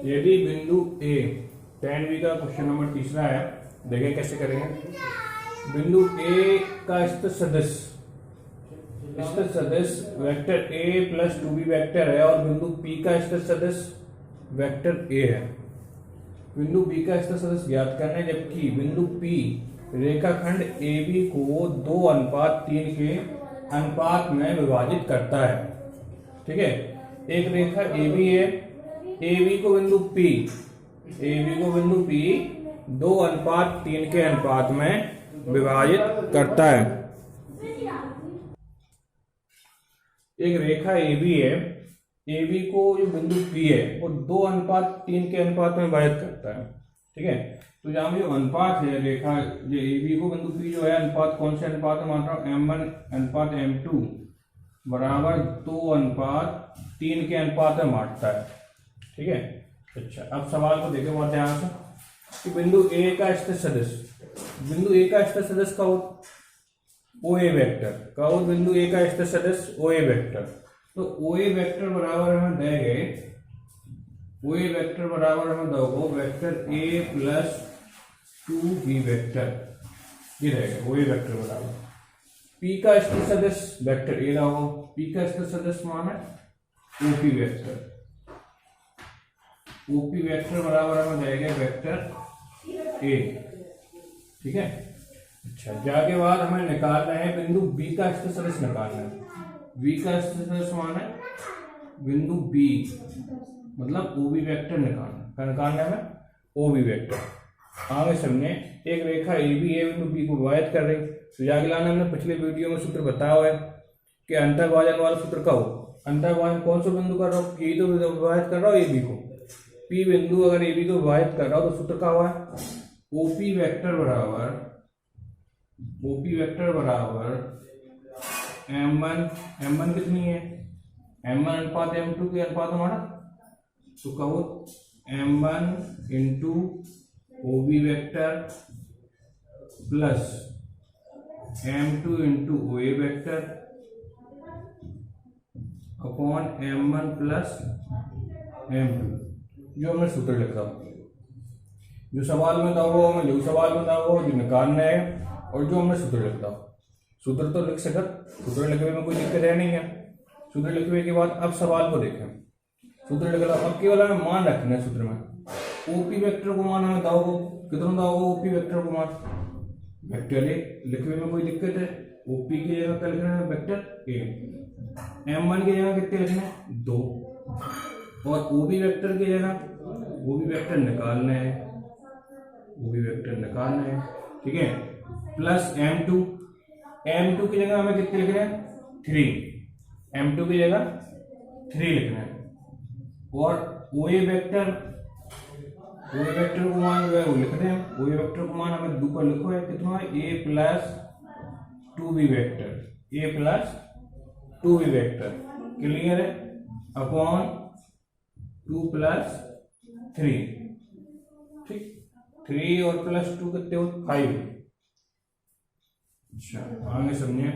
यदि बिंदु ए, 10वीं का क्वेश्चन नंबर तीसरा है, देखें कैसे करेंगे। बिंदु ए का स्थित सदिश vector A plus 2b vector है और बिंदु पी का स्थित सदिश वेक्टर ए है। बिंदु बी का स्थित सदिश ज्ञात करना है, जबकि बिंदु पी रेखाखंड ए बी को 2:3 के अनुपात में विभाजित करता है। ठीक है, एक रेखा ए बी है, ए बी को बिंदु पी 2:3 के अनुपात में विभाजित करता है। एक रेखा ए बी है, ए बी को जो बिंदु पी है वो 2:3 के अनुपात में विभाजित करता है। ठीक है, तो जहां जो अनुपात है रेखा जो ए बी को बिंदु पी जो है अनुपात कौन से अनुपात में मान रहा हूं, M1 M2 बराबर 2:3 के अनुपात में बांटता है। ठीक है, अच्छा अब सवाल को देखें बहुत ध्यान से कि बिंदु ए का स्थित सदिश का ओ ए वेक्टर का और बिंदु ए का स्थित सदिश ओ ए वेक्टर, तो ओ ए वेक्टर बराबर हमें देंगे, vector A plus 2b vector, ये रहेगा ओ ए वेक्टर बराबर पी का स्थित सदिश वेक्टर ए रहा हो, पी का स्थित सदिश मान है ओपी वेक्टर बराबर हमें देगा वेक्टर ए। ठीक है, अच्छा जाके बाद हमें निकालना है बिंदु बी का स्थित सदिश निकालना है। बी का स्थित सदिश मान है बिंदु बी, मतलब ओबी वेक्टर निकालना है हमें ओबी वेक्टर। आगे सामने एक रेखा ए बी है, बिंदु बी को विभाजित कर रही, तो जाके लाना हमने पिछले वीडियो में सूत्र बताया हुआ है कि अंतर्भाजन वाला सूत्र का हो। अंतर्भाजन कौन सा बिंदु कर रहा हो, पी तो विभाजित कर रहा हो ए बी को, पी बिंदु अगर ए बी को विभाजित कर रहा हो तो सूत्र का हुआ है ओपी वेक्टर बराबर M1 कितनी है, M1 अनुपात M2 के अनुपात हमारा, तो कहो M1 इंटू ओबी वेक्टर प्लस M2 इंटू ओए vector upon M1 plus M2, जो हमने सूत्र लिखा जो सवाल में था वो हमें जो निकालना है और जो हमने सूत्र लिखा। सूत्र तो लिख सकत, सूत्र लिखने में कोई दिक्कत है नहीं है। सूत्र लिखने के बाद अब सवाल को देखें, सूत्र लिख लो, अब केवल हमें मान रखना है सूत्र में। ओपी वेक्टर को मान हमें दाओ, कितना दाओ ओपी वेक्टर को मान, वेक्टर ए लिखने में कोई दिक्कत है, ओपी की जगह क्या लिखना है वेक्टर ए, M1 की जगह कितने लिखना है 2, और ओबी वेक्टर की जगह ओबी वेक्टर निकालना है। ठीक है, प्लस M2 की जगह हमें कितने लिखना है 3, M2 की जगह 3 लिखना है, और ओए वेक्टर को मान जो है वो लिखते हैं, ओए वेक्टर को मान हमें दो पर लिखो है कितना है a plus 2b vector clear है, अपॉन 2 प्लस 3। ठीक, 3 और प्लस 2 कितने हो 5। अच्छा आगे समझिए,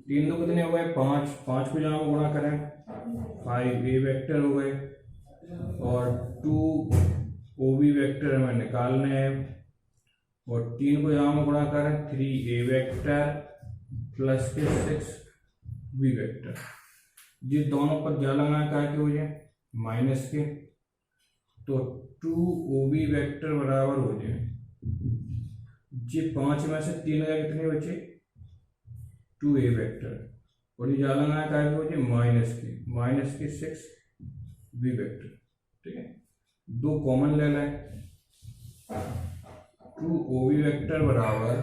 3 दो कितने हो गए 5, 5 को जहां गुणा करें 5 ए वेक्टर हो गए, और 2 ओबी वेक्टर हमें निकालने हैं, और 3 को जहां गुणा करें 3 ए वेक्टर प्लस के 6 बी वेक्टर। ये दोनों पर जा लगाए क्या के हो जाए माइनस के, तो 2 ओबी वेक्टर बराबर हो जाए जी 5 में से 3 कितने बचे 2 ए वेक्टर, और ये जा लगाया क्या हो जाए माइनस के 6 बी वेक्टर। ठीक है, 2 कॉमन ले लें, 2 ओबी वेक्टर बराबर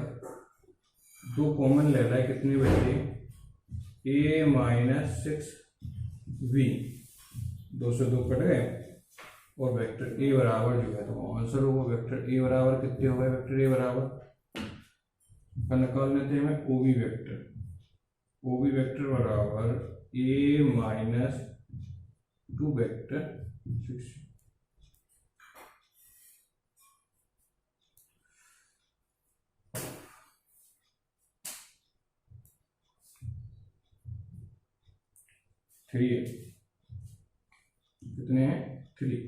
2 कॉमन ले लें, कितने बचे a माइनस 6 v, 2 से 2 कट गए, और वेक्टर ए बराबर जो है तो आंसर होगा वेक्टर ए बराबर कितने हो गए, वेक्टर ए बराबर का निकाल लेते हैं ओबी वेक्टर बराबर a माइनस 2 वेक्टर 6। थ्री है, कितने हैं 3,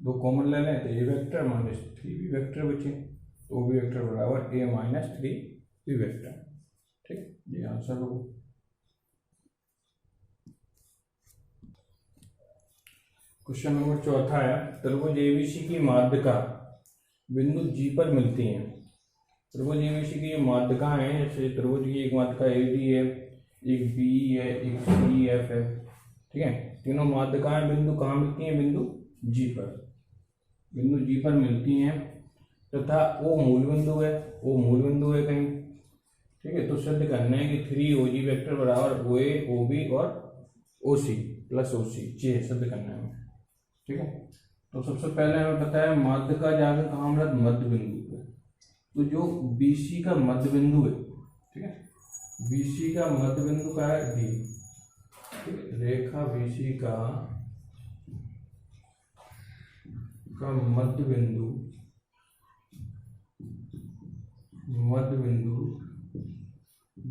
दो कॉमन ले लें तो ए वेक्टर माइनस 3b वेक्टर बचे, तो ओ बी वेक्टर बराबर a माइनस 3b वेक्टर। ठीक, ये आंसर होगा। क्वेश्चन नंबर चौथा है, त्रिभुज एबीसी की माध्यिका बिंदु जी पर मिलती हैं। त्रिभुज एबीसी की ये माध्यिकाएं हैं, जैसे त्रिभुज की एक माध्यिका एडी है, एक बी है, एक सी एफ है। ठीक है, तीनों माध्यिकाएं बिंदु कहाँ मिलती हैं? बिंदु जी पर, बिंदु जी पर मिलती हैं तथा ओ मूल बिंदु है, ओ मूल बिंदु है कहीं। ठीक है, तो सिद्ध करना है कि 3OG वेक्टर बराबर OA OB और OC प्लस OC, ये सिद्ध करना है। ठीक है, तो सबसे पहले हमें पता है माध्यिका जाकर कहाँ मिला? मध्य बिंदु पे। तो जो BC का मध्य बिंदु है, ठीक है, BC का मध्य बिंदु का है D। रेखा BC का मध्य बिंदु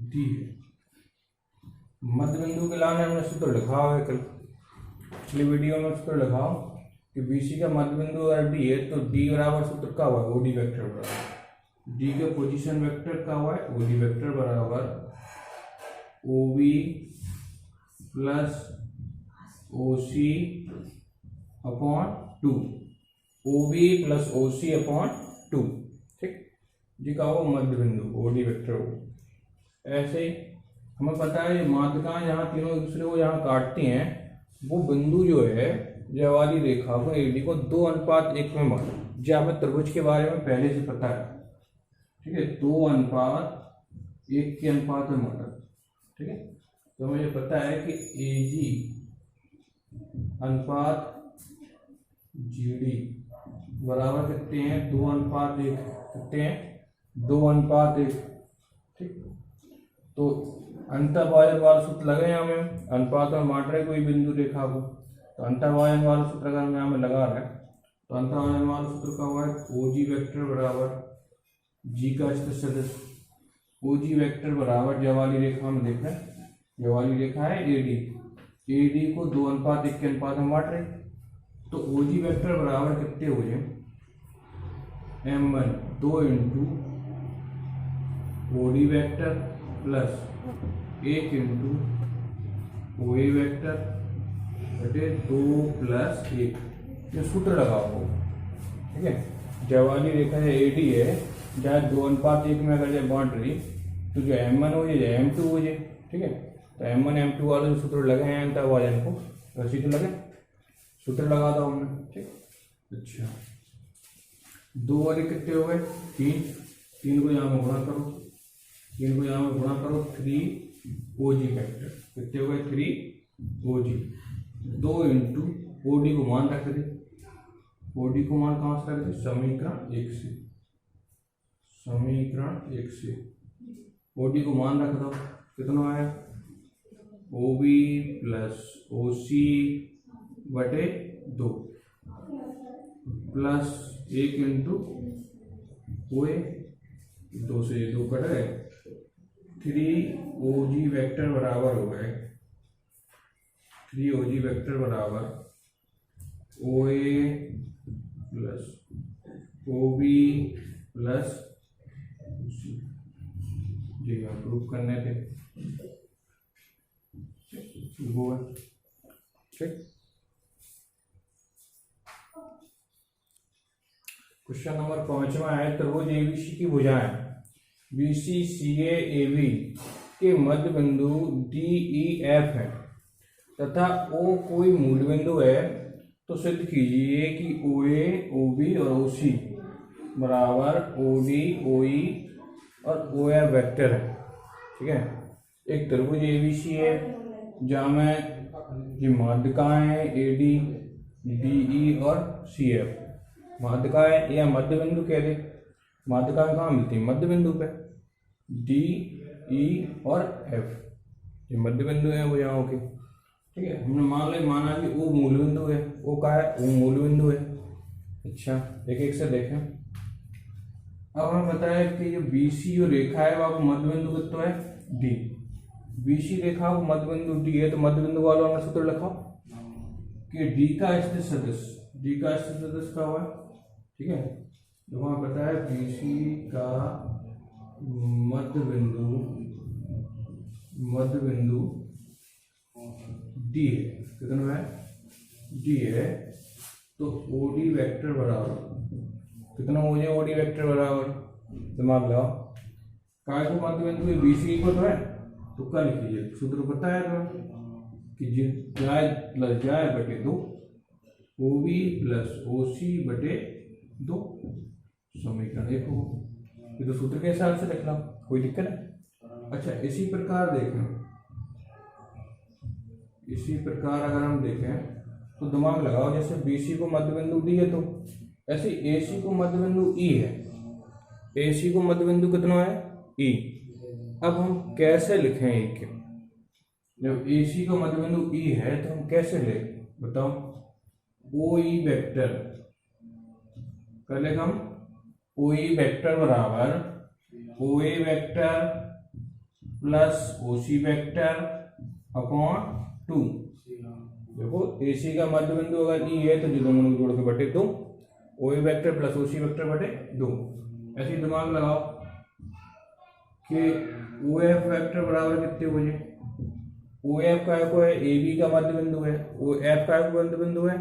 D है। मध्य बिंदु के लाने हमने सूत्र लिखा हुआ है, कल पिछली वीडियो में सूत्र लिखा हो कि BC का मध्य बिंदु अगर D है तो D बराबर सूत्र का हुआ है OD वेक्टर बराबर, D का पोजीशन वेक्टर का हुआ है OD वेक्टर बराबर OB plus OC upon 2, OB plus OC upon 2। ठीक, जी का वो मध्य बिंदु OD वेक्टर हो। ऐसे ही हमें पता है माध्यिकाएं जहाँ तीनों एक दूसरे को जहाँ काटती हैं, वो बिंदु जो है यह वाली रेखा को एडी को 2:1 में माना। जो हमें त्रिभुज के बारे में पहले से पता है। ठीक है, 2:1 के अनुपात में माना। ठीक है, तो मुझे पता है कि AG अनुपात GD बराबर कितने हैं? 2:1 कितने हैं? 2:1। ठीक, तो अंतर्भाजन वाला सूत्र लगे हमें, अनुपात में बांट रहे कोई बिंदु रेखा को, तो अंतर्भाजन वाला सूत्र अगर हमें हमें लगा रहा है तो अंतर्भाजन वाला सूत्र का हुआ है OG वेक्टर बराबर G का सदस्य, OG वेक्टर बराबर जो वाली रेखा में देख रहे हैं, ये वाली रेखा है AD को 2:1 के अनुपात में बांट रहे, तो OG वेक्टर बराबर कितने हो जाए? M1 2 into OD vector plus 1 into OA vector बटे 2 प्लस 1, ये सूत्र लगाओ। ठीक है, जब वाली रेखा है AD है, जहाँ 2:1 में अगर जब बांट रही तो जो M1 हो जाए M2 हो जाए। ठीक है, तो M1 M2 वाले जो सूत्र लगे हैं अंतर्भाजन को, वैसे तो लगे सूत्र लगा दो हमने। ठीक, अच्छा 2 वाले कितने हो गए? 3 को यहाँ में गुणा करो, 3 को यहाँ में गुणा करो, 3OG वेक्टर कितने हो गए? 3OG। 2 इंटू OD को मान रख दे, OD को मान कहाँ से रख दे? समीकरण 1 से, समीकरण 1 से OD को मान रख दो, कितना आया? OB प्लस OC बटे 2 प्लस 1 इंटू OA, 2 से 2 कट गए, 3OG वेक्टर बराबर हो गए, 3OG वेक्टर बराबर OA plus OB plus OC। जी हाँ, प्रूफ करने थे वो है। ठीक, क्वेश्चन नंबर 5वां है, त्रिभुज एबीसी की भुजाएं BC CA AB के मध्य बिंदु DEF है तथा O कोई मूल बिंदु है, तो सिद्ध कीजिए कि OA OB और OC बराबर OD OE और OF वेक्टर है। ठीक है, एक त्रिभुज ABC है जहाँ में ये माध्यिकाएं हैं AD DE और CF, माध्यिकाएं या मध्य बिंदु कह दे। माध्यिकाएं कहाँ मिलती है? मध्य बिंदु पे, D E और F, ये मध्य बिंदु है वो यहाँ के। ठीक है, हमने माना कि O मूल बिंदु है, O का है O मूल बिंदु है। अच्छा, एक एक से देखें। अब हमें बताया कि ये BC जो रेखा है वो मध्य बिंदु कितना है? D। BC रेखा को मध्य बिंदु D है, तो मध्य बिंदु वालों में सूत्र लिखा कि D का स्थित सदिश डी का सदस्य का हुआ, ठीक है। तो वहां पता है बीसी का मध्य बिंदु डी है, कितना है, डी है। तो ओडी वेक्टर बराबर कितना हो जाए, ओडी वेक्टर बराबर, दिमाग लगाओ, काय को मध्य बिंदु है बीसी को तो है, तो क्या लिख लीजिए, सूत्र पता है तो कि जाए प्लस जाए बटे 2 ओबी प्लस ओसी बटे 2 समीकरण 1 हो। ये तो सूत्र के हिसाब से लिखना, कोई दिक्कत है। अच्छा इसी प्रकार देखें, इसी प्रकार अगर हम देखें तो दिमाग लगाओ, जैसे बीसी को मध्य बिंदु डी है तो ऐसे एसी को मध्य बिंदु ई है, एसी को मध्य बिंदु कितना है ई। अब हम कैसे लिखें ई के, जब एसी का मध्य बिंदु ई है तो हम कैसे ले बताओ, ओ ई वेक्टर कर लेगा हम, ओ ई वेक्टर बराबर O A vector plus O C vector upon 2। देखो एसी का मध्य बिंदु अगर ई है तो जो दोनों को जोड़ के बटे 2, ओ A vector plus O C vector बटे 2। ऐसे ही दिमाग लगाओ कि ओ एफ वेक्टर बराबर कितने हो जाए, ओ एफ का को है ए बी का मध्य बिंदु है, ओ एफ का मध्य बिंदु है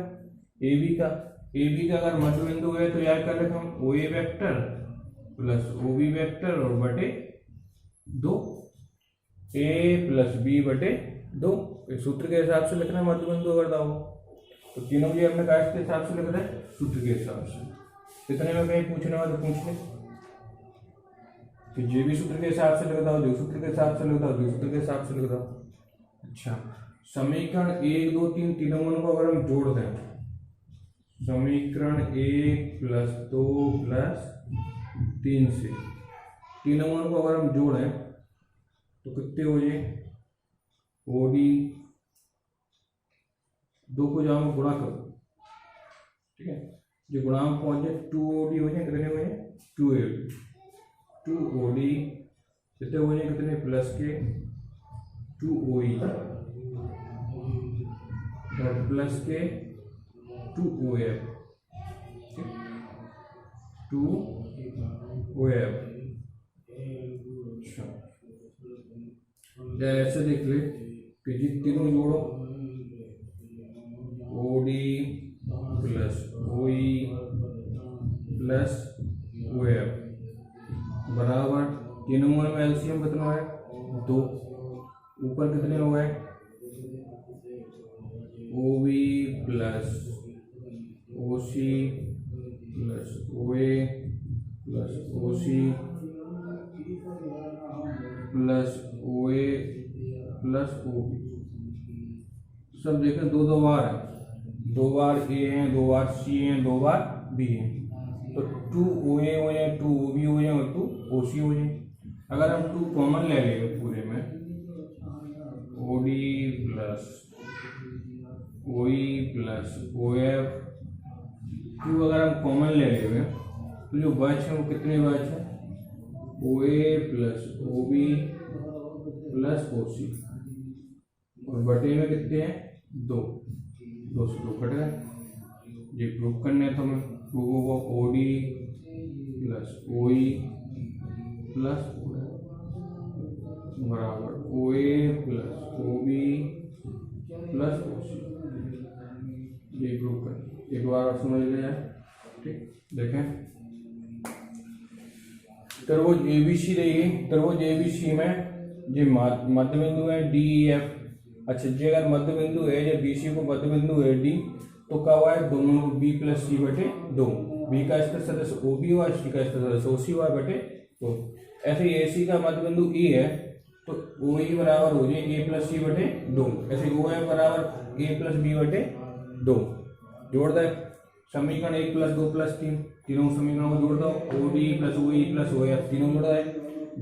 ए बी का, ए बी का अगर मध्य बिंदु है तो याद कर रखा हूँ O A vector plus O B vector और बटे 2 ए प्लस बी बटे 2। सूत्र के हिसाब से लिखना है मध्य बिंदु अगर दाओ तो तीनों भी हमने कास्ट के हिसाब से लिख रहे हैं, सूत्र के हिसाब से। इतने में कहीं पूछने वाले पूछ ले कि जे भी सूत्र के हिसाब से लिख दो, जो सूत्र के हिसाब से लिख दो, जो सूत्र के हिसाब से लिख दो। अच्छा समीकरण 1 2 3 तीनों को अगर हम जोड़ दें, समीकरण 1 प्लस 2 प्लस 3 से तीनों को अगर हम जोड़ें तो कितने हो जाए, ओडी 2 को जाओ गुणा करो, ठीक है, जो गुणा में पहुंच जाए 2 ओडी हो जाए, कितने हो जाए 2 ओडी, 2 ओडी कितने हो जाए, कितने प्लस के 2 ओई और प्लस के 2 ओ एफ, 2 ओ एफ। अच्छा ऐसे देख ले कि जी तीनों जोड़ो, ओडी प्लस ओई प्लस ओ एफ बराबर तीनों में एलसीएम कितना है 2, ऊपर कितने हो गए O B plus O C plus O A plus O C plus O A plus O B, सब देखें 2 बार है, 2 बार ए है, 2 बार सी है, 2 बार बी है, तो 2 ओ ए हो जाए, 2 ओ बी हो जाए और 2 ओ सी हो जाए। अगर हम 2 कॉमन ले लेंगे पूरे में, O D plus O E plus O F 2 अगर हम कॉमन ले लेंगे तो जो बच है वो कितने बच है, O A plus O B plus O C और बटे में कितने हैं 2, 2 से 2 कट गए। ये प्रूव करने तो हमें प्रूव होगा O D plus O E plus बराबर O A plus O B plus O C. ये प्रूव कर एक बार समझ लिया, ठीक। देखें त्रिभुज एबीसी रहेगी, त्रिभुज एबीसी में ये मध्य बिंदु है डी ई एफ। अच्छा जी अगर मध्य बिंदु है या बीसी को मध्य बिंदु है डी तो क्या हुआ है, दोनों को बी प्लस सी बटे 2, बी का स्तर सदस्य ओ बी हुआ, सी का स्तर सदस्य ओ सी हुआ बटे 2। ऐसे ए सी का मध्य बिंदु ई है तो ओ ई बराबर हो जाए ए प्लस सी बटे 2, ऐसे ओ एफ बराबर ए प्लस बी बटे 2। जोड़ दे समीकरण 1 प्लस 2 प्लस 3, तीनों समीकरणों को जोड़ दो, O D plus O E plus O F तीनों जोड़ा है,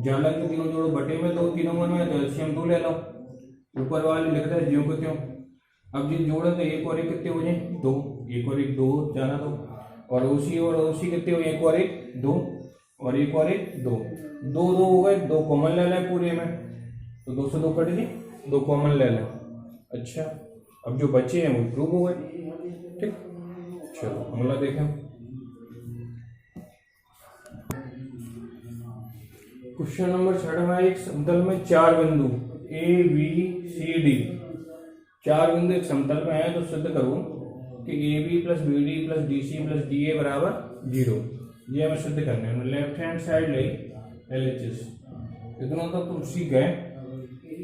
जालन के तीनों जोड़ो, बटे में 2 तीनों में तो एलसीएम 2 ले लो, ऊपर वाले लिख रहे ज्यों को त्यों। अब जिन जोड़े तो 1 और 1 कितने हो जाए 2, 1 और 1 2 जाना दो, और ओसी कितने हो 1 और 1 2 और 1 और 1 2, 2 2 हो गए, 2 कॉमन ले लें पूरे में तो 2 से 2 कट गए, 2 कॉमन ले लें। अच्छा अब जो बचे हैं वो प्रूव हो गए, ठीक। चलो अगला देखें। क्वेश्चन नंबर 6 में एक समतल में 4 बिंदु ए बी सी डी, 4 बिंदु एक समतल में है तो सिद्ध करो कि A B plus B D plus D C plus D A बराबर 0। ये हमें सिद्ध करने हैं। लेफ्ट हैंड साइड ली LHS। इतना तो तुम सीख गए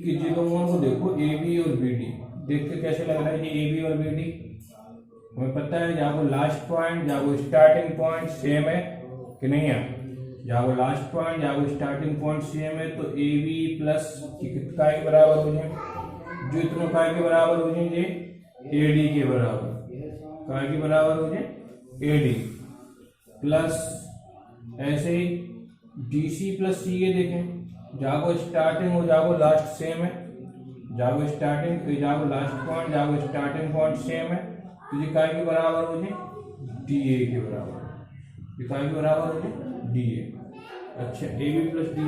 कि जी दोनों को देखो ए बी और बी डी, देख के कैसे लग रहा है ये ए बी और बी डी। हमें पता है जहाँ को लास्ट पॉइंट जहाँ को स्टार्टिंग पॉइंट सेम है कि नहीं है, जहाँ को लास्ट पॉइंट जहाँ को स्टार्टिंग पॉइंट सेम है तो ए बी प्लस कितना के बराबर हो जाए, जो इतना काय के बराबर हो जाए ए डी के बराबर, काय के बराबर हो जाए ए डी प्लस ऐसे ही डी सी प्लस सी ए देखें जहाँ को स्टार्टिंग और जहाँ को लास्ट सेम है, जहाँ को स्टार्टिंग जहाँ को लास्ट पॉइंट जहाँ को स्टार्टिंग पॉइंट सेम है तो ये काय के बराबर हो जाए डी ए के बराबर, ये काय के बराबर हो जाए डी ए। अच्छा A B plus D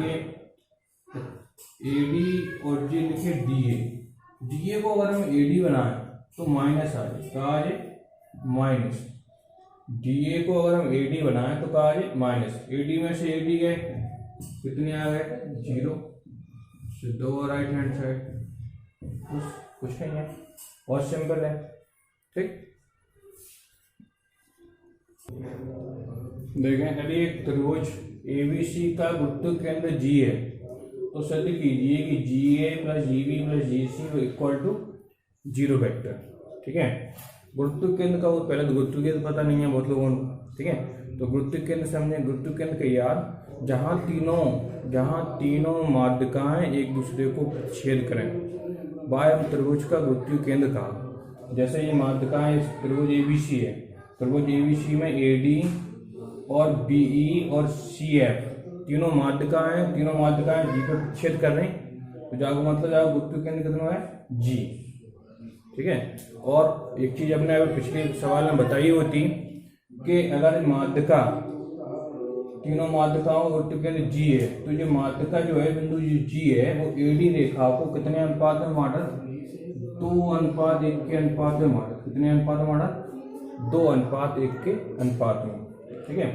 A D और जी लिखे डी ए को अगर हम ए डी बनाए तो माइनस आ जाए, कहा आ जाए माइनस। डी ए को अगर हम ए डी बनाए तो कहा आ जाए माइनस। ए डी में से ए डी गए कितने आ गए 0, से 2 राइट हैंड साइड, कुछ नहीं है, बहुत सिंपल है। ठीक देखें यदि एक त्रिभुज ABC का गुरुत्व केंद्र G है तो सिद्ध कीजिए कि GA plus GB plus GC equal to 0 vector. ठीक है, गुरुत्व केंद्र का वो पहले तो गुरुत्व केंद्र पता नहीं है बहुत लोगों को। ठीक है, तो गुरुत्व केंद्र समझे, गुरुत्व केंद्र के याद जहाँ तीनों माध्यिकाएं एक दूसरे को छेद करें बाय हम त्रिभुज का गुरुत्व केंद्र कहा। जैसे ये माध्यिकाएं त्रिभुज ABC है, त्रिभुज ABC में AD और BE और CF तीनों माध्यिकाएं जी को छेद कर रही, तो जागो मतलब जागो गुरुत्व केंद्र कितना है G। ठीक है, और एक चीज अपने अभी पिछले सवाल में बताई होती कि अगर माध्यिका तीनों माध्यिकाओं का गुरुत्व केंद्र G है तो ये माध्यिका जो है बिंदु G है वो AD रेखा को कितने अनुपात में बांटा, 2:1 के अनुपात में बांटा। कितने अनुपात में बांटा, 2:1 के अनुपात में। ठीक है,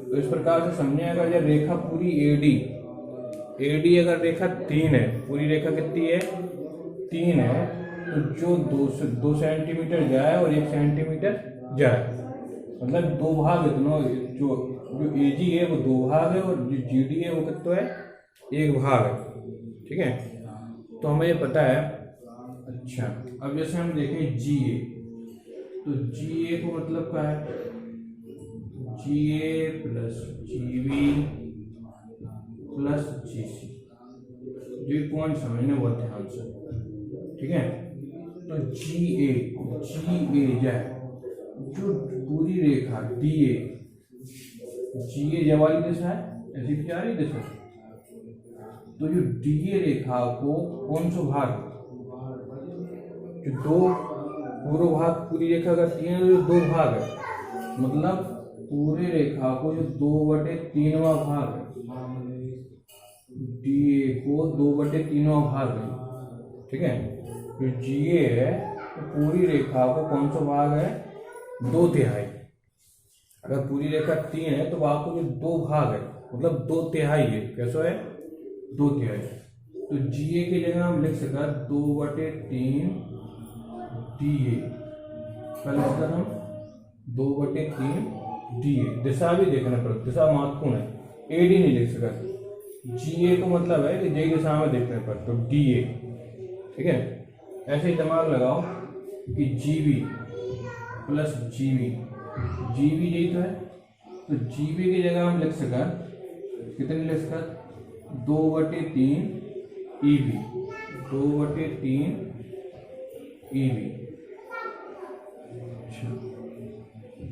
तो इस प्रकार से समझे अगर यह रेखा पूरी AD अगर रेखा 3 है, पूरी रेखा कितनी है 3 है, तो जो 2 सेंटीमीटर जाए और 1 सेंटीमीटर जाए, मतलब 2 भाग इतना, जो AG है वो 2 भाग है और जो GD है वो कितना है 1 भाग है। ठीक है, तो हमें ये पता है। अच्छा अब जैसे हम देखें GA, तो GA को मतलब क्या है GA plus GB plus GC, जो पॉइंट समझने बहुत ध्यान से। ठीक है, तो GA जाए जो पूरी रेखा DA, GA जब वाली दिशा है ऐसी भी जा रही दिशा, तो जो DA रेखा को कौन सा भाग, जो 2 पूर्व भाग पूरी रेखा करती है जो 2 भाग है, मतलब पूरी रेखा को जो 2/3 भाग है, DA को 2/3 भाग है। ठीक है, जो GA है तो पूरी रेखा को कौन सा भाग है 2/3। अगर पूरी रेखा 3 है तो आपको जो 2 भाग है मतलब 2/3 है, कैसा है 2/3। तो GA की जगह हम लिख सकते 2/3 DA, कल इसका हम 2/3 DA। दिशा भी देखना पड़ता, दिशा महत्वपूर्ण है, AD नहीं लिख सकते। GA को मतलब है कि J दिशा में देखने पर, तो DA। ठीक है, ऐसे ही दिमाग लगाओ कि GB प्लस GB यही तो है, तो GB की जगह हम लिख सकते कितने लिख सकते 2/3 EB, 2/3 EB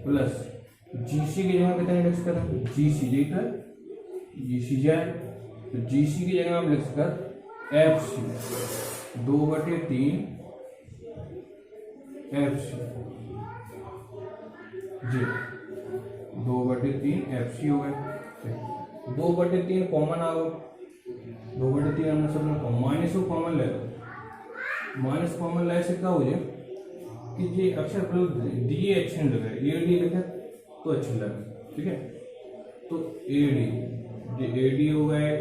प्लस GC की जगह कितने लिख सकते GC यही तो है, GC जाए तो GC की जगह हम लिख सकते FC, 2/3 FC जी, 2/3 FC हो गए। 2/3 कॉमन आ गो, 2/3 हमने सब में माइनस को कॉमन ले लो। माइनस कॉमन ले से क्या हो जाए कि ये अक्षर मतलब डी अच्छे नहीं लगे, ए डी लिखे तो अच्छे लगे, ठीक है। तो ए डी, ये ए डी हो गए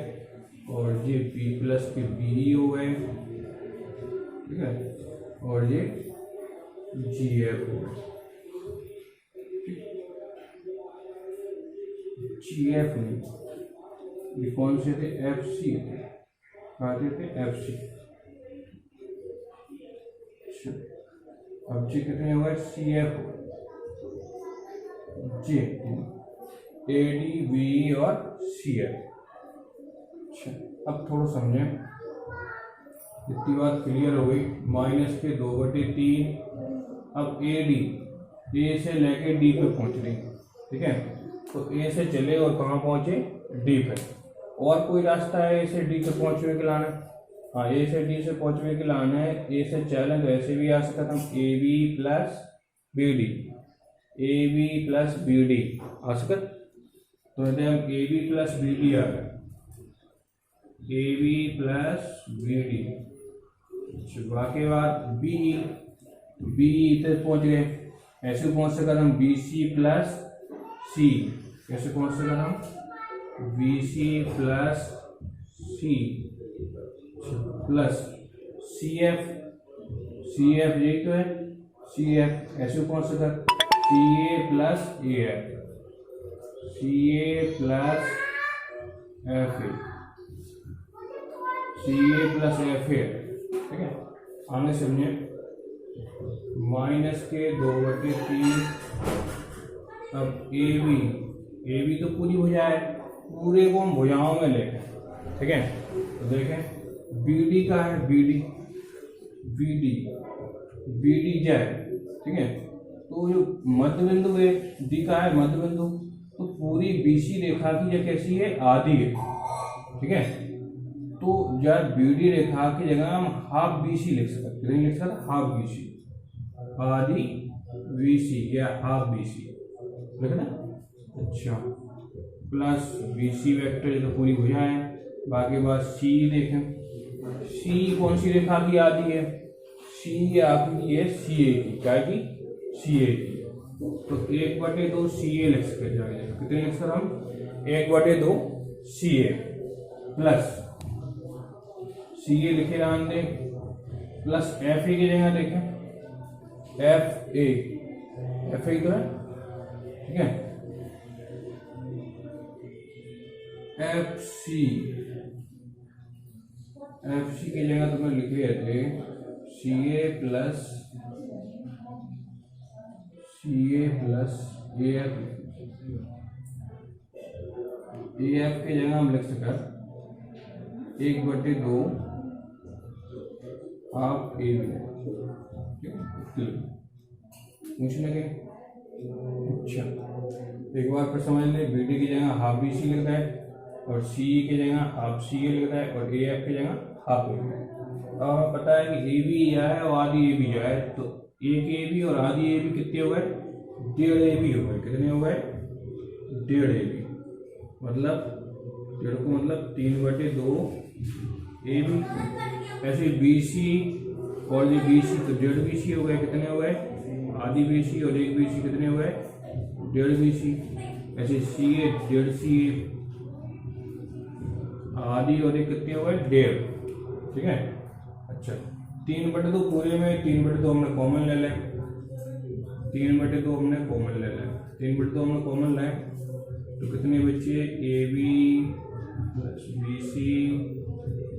और ये बी प्लस के बी हो गए, ठीक है, और ये जी एफ हो गए, जी एफ नहीं, ये कौन से थे, एफ सी कहते थे, एफ सी। अब जी कितने हो गए, C F, G A D B और सी एफ। अच्छा, अब थोड़ा समझें, इतनी बात क्लियर हो गई। माइनस के 2/3, अब ए डी, ए से लेके डी पे पहुंच रही, ठीक है। तो ए से चले और कहाँ पहुंचे, डी पे। और कोई रास्ता है ए से डी पे पहुंचने के लाना, हाँ ए से डी से पहुंचने के लाना है। ए से चलें तो ऐसे भी आ सकता हम, A B plus B D, A B plus B D आ सकता। तो कहते हैं हम A B plus B D आ गए, A B plus B D. बाकी बात बी, बी तक पहुंच गए, ऐसे पहुंच सकते हम बी सी प्लस सी, कैसे पहुंच सकते हम, B C plus C plus C F, C F यही तो है, सी एफ ऐसे पहुंच सकते, C A plus A F, C A plus F A, C A plus F A, ठीक है। आगे समझे, माइनस के 2/3, अब ए बी तो पूरी भुजा है, पूरे को हम भुजाओं में लेंगे, ठीक है। तो देखें बी डी का है, B D, B D, B D जाए, ठीक है। तो जो मध्य बिंदु है, डी का है मध्य बिंदु, तो पूरी बीसी रेखा की जगह कैसी है, आधी है, ठीक है। तो जब बी डी रेखा की जगह हम हाफ बीसी लिख सकते, कितनी लिख सकते, हाफ बीसी, आधी बीसी या हाफ बीसी लिखना। अच्छा, प्लस बीसी वेक्टर तो पूरी भुजा है। बाकी बात सी देखें, सी कौन सी रेखा की आधी है, सी आपकी है सी ए की, क्या की, सी ए की। तो 1/2 सी ए लिख सकते हैं, कितने लिख सकते हम, 1/2 सी ए प्लस सी ए लिखे रहने दें, प्लस एफ ए की जगह देखें, एफ ए, एफ ए तो है, ठीक है। एफ सी, एफ सी की जगह तो मैं लिख रहे थे C A plus A F, A F की जगह हम लिख सकते 1/2 हाफ ए बी, पूछने के। अच्छा, एक बार फिर समझ लें, बी डी की जगह हाफ बी सी लिखता है और सी की जगह हाफ सी ए लिखता है और ए एफ की जगह हाफ ए बी। अब हमें पता है कि ए बी या है और आधी ए बी जाए, तो एक ए बी और आधी ए बी कितने हो गए, 1.5 ए बी हो गए, कितने हो गए, 1.5 ए बी, मतलब 1.5 को मतलब 3/2 ए बी। ऐसे बी सी और ये बी सी तो 1.5 बी सी हो गए, कितने हो गए, आधी बी सी और 1 बी सी, कितने हो गए, 1.5 बी सी। ऐसे सी ए 1.5 सी ए, आधी और 1 कितने हो गए, 1.5, ठीक है। अच्छा, 3/2 पूरे में 3/2 हमने कॉमन ले लें, 3/2 हमने कॉमन ले लें, 3/2 हमने कॉमन लाए तो कितने बचे, A B plus B C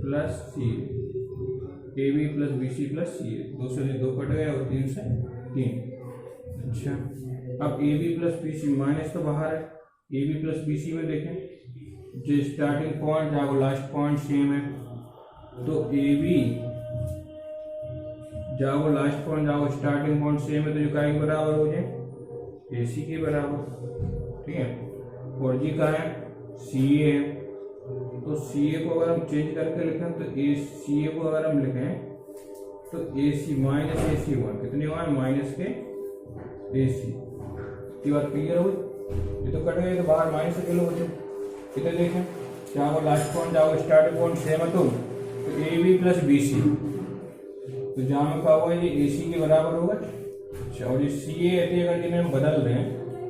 plus C, A B plus B C plus C A, 2 से 2 कट गए और 3 से 3। अच्छा, अब A B plus B C, minus तो बाहर है, A B plus B C में देखें जो स्टार्टिंग पॉइंट जाओ लास्ट पॉइंट सेम है, तो ए बी जाओ लास्ट पॉइंट जाओ स्टार्टिंग पॉइंट सेम है, तो जो का बराबर हो जाए ए सी के बराबर, ठीक है। और जी का है सी ए, तो सी ए को अगर हम चेंज करके लिखें तो ए सी ए को अगर हम लिखें तो ए सी माइनस ए सी हुआ, कितने हुआ, माइनस के ए सी। ये बात क्लियर हुई, ये तो कट गए तो बाहर माइनस से किलो बचे, कितने देखें, जाओ लास्ट पॉइंट जाओ स्टार्टिंग पॉइंट सेम है, तो A B plus B C, तो जहाँ में क्या होगा, ये ए सी के बराबर होगा, अच्छा, और ये सी ए अगर जिन्हें हम बदल दें,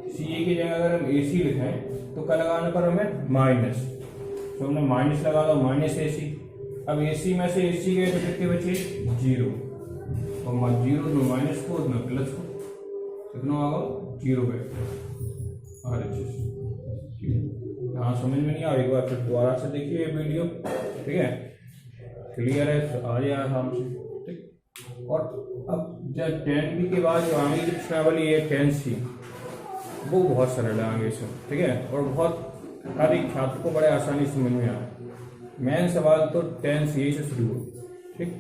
सी ए की जगह अगर हम ए सी लिखें तो क्या लगाने पर हमें माइनस, तो हमने माइनस लगा दो, माइनस ए सी। अब ए सी में से ए सी गए तो कितने बचे, 0, और 0 में माइनस को उसमें प्लस को, कितना होगा 0 पे। हाँ समझ में नहीं आ रही, एक बार फिर दोबारा से देखिए ये वीडियो, ठीक है, क्लियर है, आ जाए आराम से, ठीक। और अब जब 10B के बाद जो आगे की प्रश्नावली है 10C, वो बहुत सरल है आगे से, ठीक है, और बहुत हर एक छात्र को बड़े आसानी से समझ में आए। मेन सवाल तो 10C से शुरू हो, ठीक।